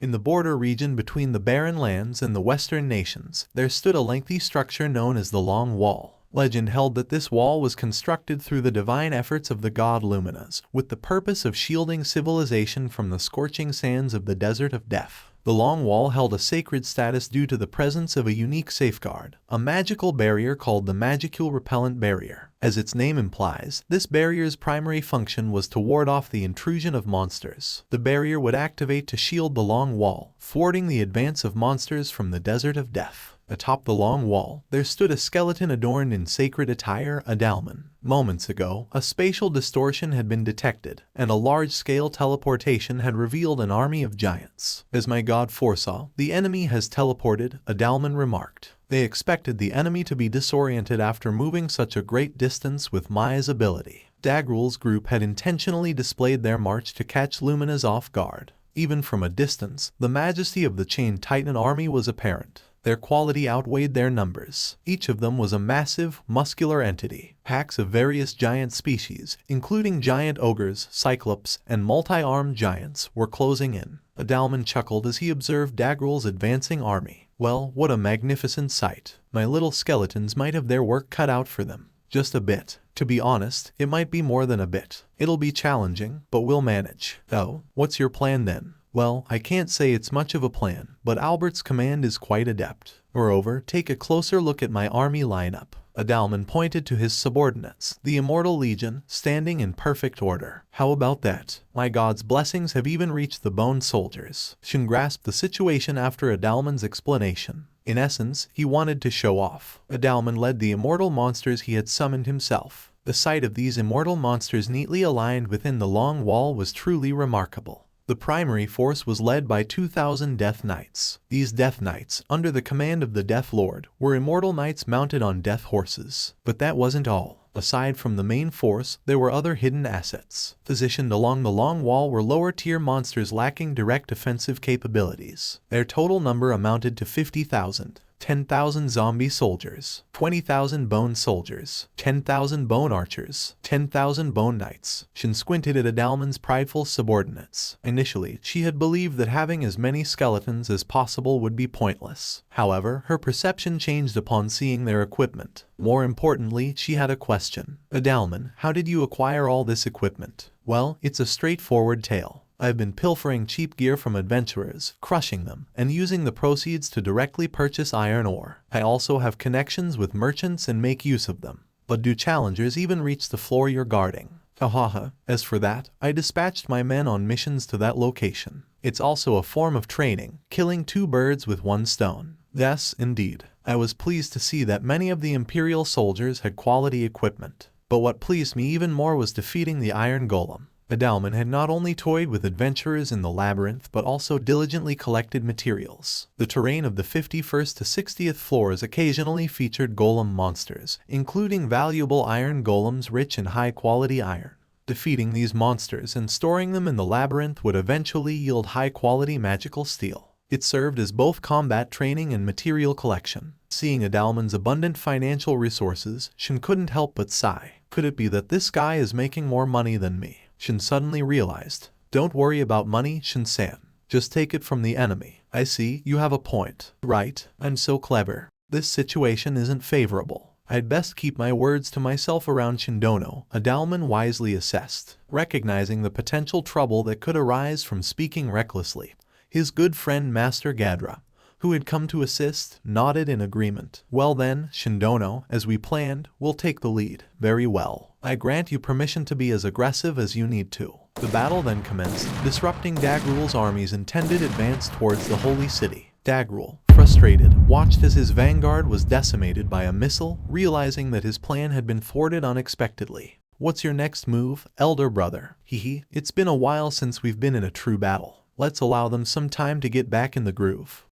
In the border region between the barren lands and the western nations, there stood a lengthy structure known as the Long Wall. Legend held that this wall was constructed through the divine efforts of the god Luminas, with the purpose of shielding civilization from the scorching sands of the Desert of Death. The Long Wall held a sacred status due to the presence of a unique safeguard, a magical barrier called the Magical Repellent Barrier. As its name implies, this barrier's primary function was to ward off the intrusion of monsters. The barrier would activate to shield the Long Wall, thwarting the advance of monsters from the Desert of Death. Atop the Long Wall, there stood a skeleton adorned in sacred attire, Adalmann. Moments ago, a spatial distortion had been detected, and a large-scale teleportation had revealed an army of giants. As my god foresaw, the enemy has teleported, Adalmann remarked. They expected the enemy to be disoriented after moving such a great distance with Maya's ability. Dagruel's group had intentionally displayed their march to catch Lumina's off guard. Even from a distance, the majesty of the Chained Titan army was apparent. Their quality outweighed their numbers. Each of them was a massive, muscular entity. Packs of various giant species, including giant ogres, cyclops, and multi-armed giants, were closing in. Adalmann chuckled as he observed Dagruel's advancing army. Well, what a magnificent sight. My little skeletons might have their work cut out for them. Just a bit. To be honest, it might be more than a bit. It'll be challenging, but we'll manage. Oh, what's your plan then? Well, I can't say it's much of a plan, but Albert's command is quite adept. Moreover, take a closer look at my army lineup. Adalmann pointed to his subordinates, the Immortal Legion, standing in perfect order. How about that? My god's blessings have even reached the Bone Soldiers. Shion grasped the situation after Adalmann's explanation. In essence, he wanted to show off. Adalmann led the immortal monsters he had summoned himself. The sight of these immortal monsters neatly aligned within the Long Wall was truly remarkable. The primary force was led by 2,000 Death Knights. These Death Knights, under the command of the Death Lord, were immortal knights mounted on death horses. But that wasn't all. Aside from the main force, there were other hidden assets. Positioned along the Long Wall were lower-tier monsters lacking direct offensive capabilities. Their total number amounted to 50,000. 10,000 zombie soldiers, 20,000 bone soldiers, 10,000 bone archers, 10,000 bone knights. Shion squinted at Adalmann's prideful subordinates. Initially, she had believed that having as many skeletons as possible would be pointless. However, her perception changed upon seeing their equipment. More importantly, she had a question. Adalmann, how did you acquire all this equipment? Well, it's a straightforward tale. I've been pilfering cheap gear from adventurers, crushing them, and using the proceeds to directly purchase iron ore. I also have connections with merchants and make use of them. But do challengers even reach the floor you're guarding? Hahaha. As for that, I dispatched my men on missions to that location. It's also a form of training, killing two birds with one stone. Yes, indeed. I was pleased to see that many of the Imperial soldiers had quality equipment. But what pleased me even more was defeating the Iron Golem. Adalmann had not only toyed with adventurers in the labyrinth but also diligently collected materials. The terrain of the 51st to 60th floors occasionally featured golem monsters, including valuable iron golems rich in high-quality iron. Defeating these monsters and storing them in the labyrinth would eventually yield high-quality magical steel. It served as both combat training and material collection. Seeing Adalmann's abundant financial resources, Shion couldn't help but sigh. Could it be that this guy is making more money than me? Shion suddenly realized. Don't worry about money, Shion-san. Just take it from the enemy. I see, you have a point. Right, I'm so clever. This situation isn't favorable. I'd best keep my words to myself around Shindono, Adalmann wisely assessed. Recognizing the potential trouble that could arise from speaking recklessly, his good friend Master Gadra, who had come to assist, nodded in agreement. Well then, Shindono, as we planned, we'll take the lead. Very well. I grant you permission to be as aggressive as you need to. The battle then commenced, disrupting Dagruel's army's intended advance towards the Holy City. Dagruel, frustrated, watched as his vanguard was decimated by a missile, realizing that his plan had been thwarted unexpectedly. What's your next move, elder brother? Hehe, it's been a while since we've been in a true battle. Let's allow them some time to get back in the groove.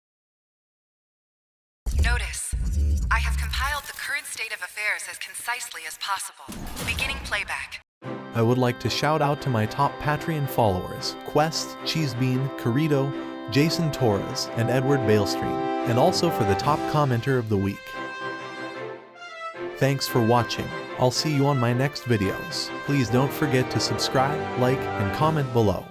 Notice, I have compiled the current state of affairs as concisely as possible. Beginning playback. I would like to shout out to my top Patreon followers, Quest, Cheesebean, Carito, Jason Torres, and Edward Balestream, and also for the top commenter of the week. Thanks for watching. I'll see you on my next videos. Please don't forget to subscribe, like, and comment below.